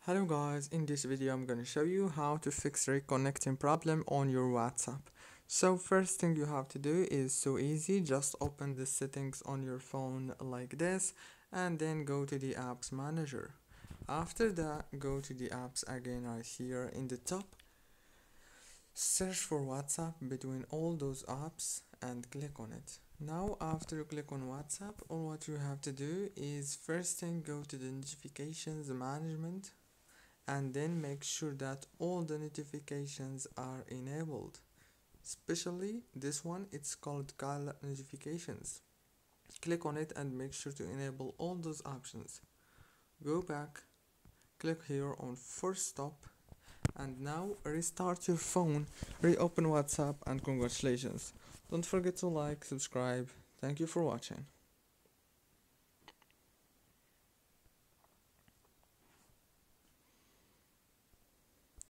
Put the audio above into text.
Hello guys, in this video I'm gonna show you how to fix reconnecting problem on your WhatsApp. So first thing you have to do is so easy, just open the settings on your phone like this and then go to the apps manager. After that, go to the apps again right here in the top. Search for WhatsApp between all those apps and click on it. Now after you click on WhatsApp, all what you have to do is first thing go to the notifications management and then make sure that all the notifications are enabled, especially this one, it's called call notifications. Click on it and make sure to enable all those options. Go back, click here on force stop, and now restart your phone, reopen WhatsApp, and congratulations. Don't forget to like, subscribe. Thank you for watching.